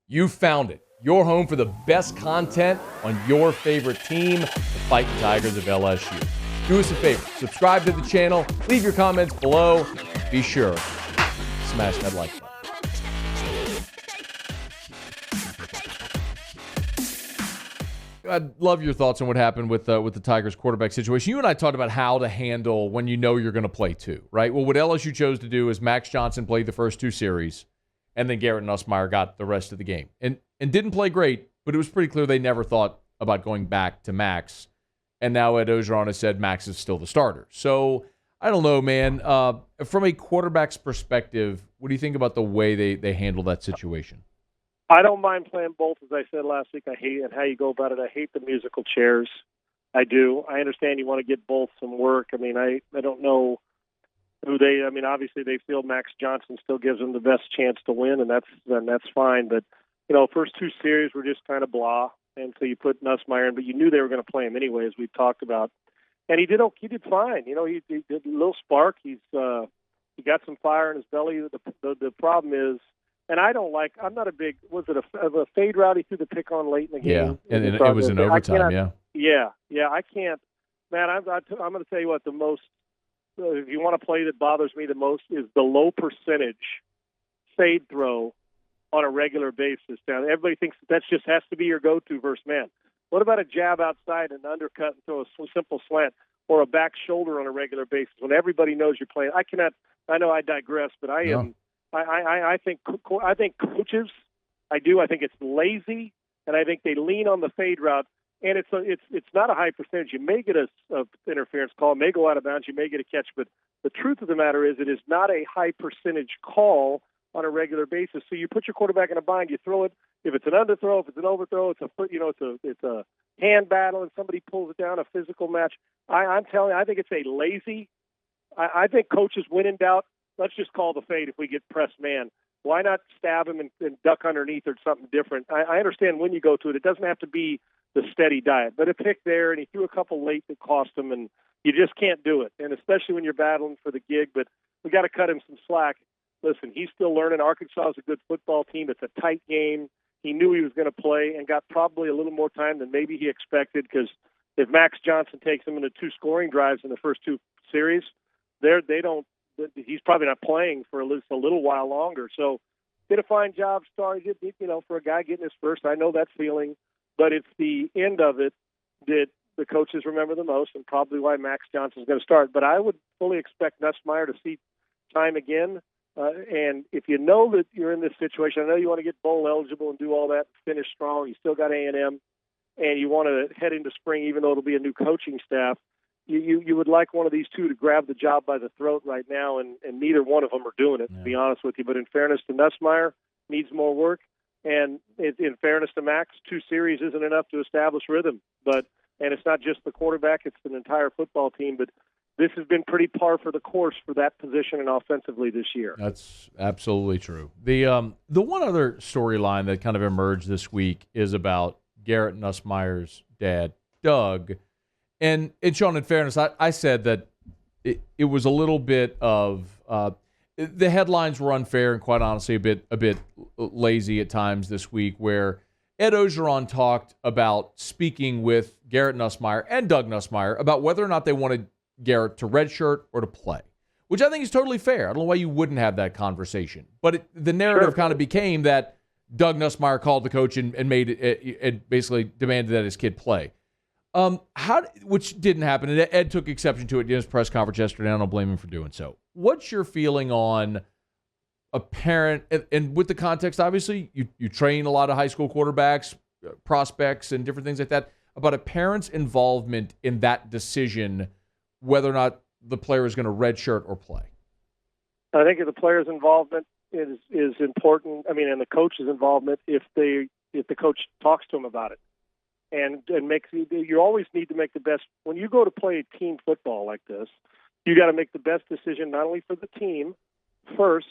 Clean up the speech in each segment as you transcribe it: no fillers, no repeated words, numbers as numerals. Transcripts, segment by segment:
You found it. Your home for the best content on your favorite team, the Fighting Tigers of LSU. Do us a favor. Subscribe to the channel. Leave your comments below. Be sure to smash that like button. I'd love your thoughts on what happened with the Tigers quarterback situation. You and I talked about how to handle when you know you're going to play two, right? Well, what LSU chose to do is Max Johnson played the first two series, and then Garrett Nussmeier got the rest of the game. And didn't play great, but it was pretty clear they never thought about going back to Max. And now Ed Ogeron has said Max is still the starter. So, I don't know, man. From a quarterback's perspective, what do you think about the way they handle that situation? I don't mind playing both, as I said last week. I hate it, how you go about it. I hate the musical chairs. I do. I understand you want to get both some work. I mean, I don't know who they – I mean, obviously they feel Max Johnson still gives them the best chance to win, and that's fine. But, you know, first two series were just kind of blah, and so you put Nussmeier in. But you knew they were going to play him anyway, as we've talked about. And he did fine. You know, he did a little spark. He got some fire in his belly. The problem is – and I'm not a big, was it a fade route he threw the pick on late in the game? Yeah, and it was in overtime, Yeah, I can't. Man, I'm going to tell you what, the most, if you want to play that bothers me the most is the low percentage fade throw on a regular basis. Now, everybody thinks that just has to be your go-to versus man. What about a jab outside and undercut and throw a simple slant or a back shoulder on a regular basis when everybody knows you're playing? I know I digress, but I am. I think coaches, I think it's lazy, and I think they lean on the fade route, and it's not a high percentage. You may get a interference call, it may go out of bounds, you may get a catch, but the truth of the matter is it is not a high percentage call on a regular basis. So you put your quarterback in a bind, you throw it. If it's an underthrow, if it's an overthrow, it's a hand battle, and somebody pulls it down, a physical match. I'm telling you, I think it's a lazy. I think coaches, when in doubt, let's just call the fade if we get pressed man. Why not stab him and duck underneath or something different? I understand when you go to it. It doesn't have to be the steady diet. But a pick there, and he threw a couple late that cost him, and you just can't do it. And especially when you're battling for the gig. But we got to cut him some slack. Listen, he's still learning. Arkansas is a good football team. It's a tight game. He knew he was going to play and got probably a little more time than maybe he expected, because if Max Johnson takes him into two scoring drives in the first two series, he's probably not playing for at least a little while longer. So did a fine job starting, for a guy getting his first. I know that feeling, but it's the end of it that the coaches remember the most, and probably why Max Johnson's going to start. But I would fully expect Nussmeier to see time again. And if you know that you're in this situation, I know you want to get bowl eligible and do all that, finish strong. You still got A&M, and you want to head into spring, even though it'll be a new coaching staff. You would like one of these two to grab the job by the throat right now, and neither one of them are doing it, to be honest with you. But in fairness to Nussmeier, needs more work. And in fairness to Max, two series isn't enough to establish rhythm. And it's not just the quarterback, it's an entire football team. But this has been pretty par for the course for that position and offensively this year. That's absolutely true. The one other storyline that kind of emerged this week is about Garrett Nussmeier's dad, Doug. And Sean, in fairness, I said that it was a little bit of the headlines were unfair and quite honestly a bit lazy at times this week, where Ed Ogeron talked about speaking with Garrett Nussmeier and Doug Nussmeier about whether or not they wanted Garrett to redshirt or to play, which I think is totally fair. I don't know why you wouldn't have that conversation. But the narrative kind of became that Doug Nussmeier called the coach and made it basically demanded that his kid play. Which didn't happen, and Ed took exception to it in his press conference yesterday, and I don't blame him for doing so. What's your feeling on a parent, and with the context, obviously, you train a lot of high school quarterbacks, prospects, and different things like that, about a parent's involvement in that decision, whether or not the player is going to redshirt or play? I think the player's involvement is important. I mean, and the coach's involvement if the coach talks to him about it. And you always need to make the best. When you go to play team football like this, you got to make the best decision not only for the team first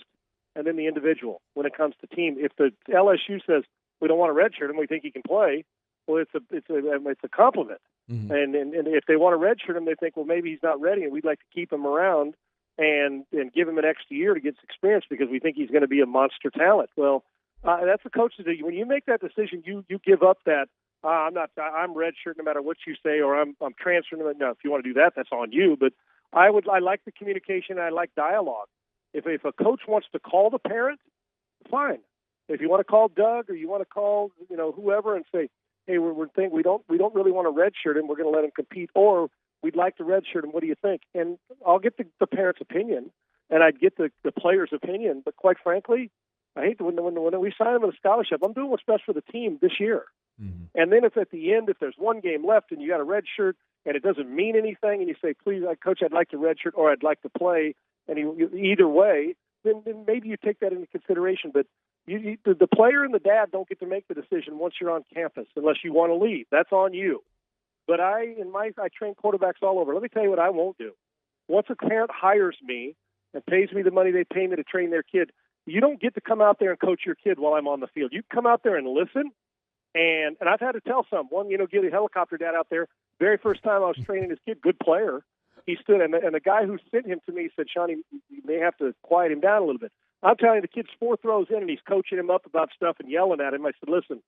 and then the individual when it comes to team. If the LSU says we don't want to redshirt him, we think he can play, well, it's a compliment. Mm-hmm. And if they want to redshirt him, they think, well, maybe he's not ready, and we'd like to keep him around and give him an extra year to get experience because we think he's going to be a monster talent. Well, That's the coach's decision. When you make that decision, you give up that I'm redshirt no matter what you say, or I'm transferring. No, if you want to do that, that's on you. But I like the communication. I like dialogue. If a coach wants to call the parent, fine. If you want to call Doug or you want to call whoever and say, hey, we don't really want to redshirt him. We're going to let him compete, or we'd like to redshirt him. What do you think? And I'll get the parent's opinion, and I'd get the player's opinion. But quite frankly, I hate when we sign him with a scholarship, I'm doing what's best for the team this year. Mm-hmm. And then if at the end, if there's one game left and you got a red shirt and it doesn't mean anything, and you say, please, Coach, I'd like to redshirt or I'd like to play, and either way, then maybe you take that into consideration. But the player and the dad don't get to make the decision once you're on campus unless you want to leave. That's on you. But I train quarterbacks all over. Let me tell you what I won't do. Once a parent hires me and pays me the money they pay me to train their kid, you don't get to come out there and coach your kid while I'm on the field. You come out there and listen. And I've had to tell someone, get a helicopter dad out there. Very first time I was training his kid, good player. He stood, and the guy who sent him to me said, Shawnee, you may have to quiet him down a little bit. I'm telling you, the kid's 4 throws in, and he's coaching him up about stuff and yelling at him. I said, listen,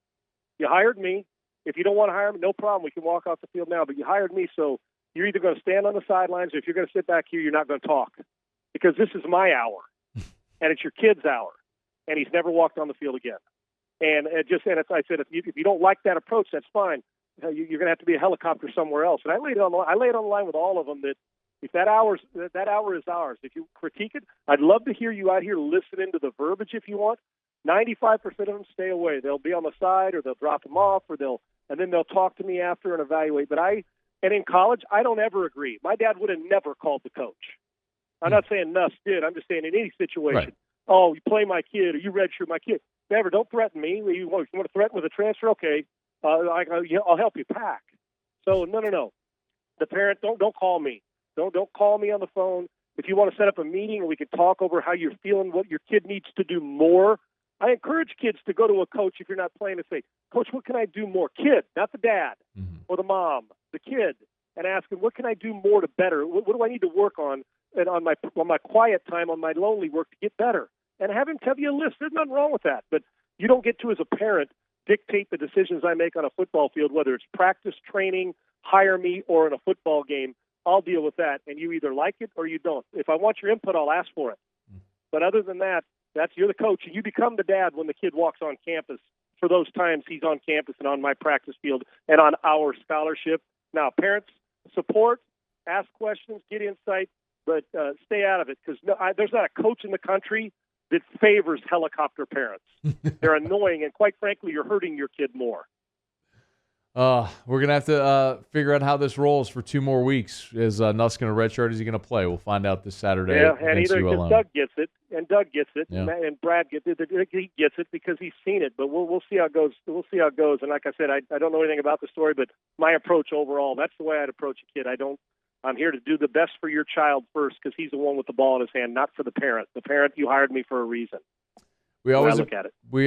you hired me. If you don't want to hire me, no problem. We can walk off the field now. But you hired me, so you're either going to stand on the sidelines, or if you're going to sit back here, you're not going to talk. Because this is my hour, and it's your kid's hour. And he's never walked on the field again. And I said, if you don't like that approach, that's fine. You're going to have to be a helicopter somewhere else. And I laid it on the line with all of them that if that hour is ours. If you critique it, I'd love to hear you out here listening to the verbiage if you want. 95% of them stay away. They'll be on the side, or they'll drop them off, and then they'll talk to me after and evaluate. And in college, I don't ever agree. My dad would have never called the coach. I'm not saying Nuss did. I'm just saying in any situation. Right. Oh, you play my kid, or you redshirt my kid. Never. Don't threaten me. You want to threaten with a transfer? Okay. I'll help you pack. So no. The parent, don't call me. Don't call me on the phone. If you want to set up a meeting or we can talk over how you're feeling, what your kid needs to do more. I encourage kids to go to a coach if you're not playing and say, Coach, what can I do more? Kid, not the dad or the mom, the kid, and ask him, what can I do more to better? What do I need to work on? And on my quiet time, on my lonely work to get better. And have him tell you a list. There's nothing wrong with that. But you don't get to, as a parent, dictate the decisions I make on a football field, whether it's practice, training, hire me, or in a football game. I'll deal with that, and you either like it or you don't. If I want your input, I'll ask for it. But other than that, you're the coach, and you become the dad when the kid walks on campus for those times he's on campus and on my practice field and on our scholarship. Now, parents, support, ask questions, get insight, but stay out of it, because there's not a coach in the country that favors helicopter parents. They're annoying, and quite frankly, you're hurting your kid more. We're going to have to figure out how this rolls for 2 more weeks. Is Nuss going to redshirt? Is he going to play? We'll find out this Saturday. Yeah, and either Doug gets it, and Brad gets it. He gets it because he's seen it. But we'll see how it goes. We'll see how it goes. And like I said, I don't know anything about the story, but my approach overall, that's the way I'd approach a kid. I'm here to do the best for your child first, because he's the one with the ball in his hand, not for the parent. The parent, you hired me for a reason. We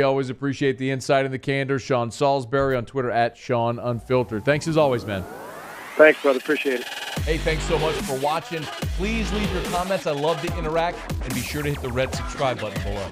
always appreciate the insight and the candor. Sean Salisbury on Twitter @SeanUnfiltered. Thanks as always, man. Thanks, brother. Appreciate it. Hey, thanks so much for watching. Please leave your comments. I love to interact. And be sure to hit the red subscribe button below.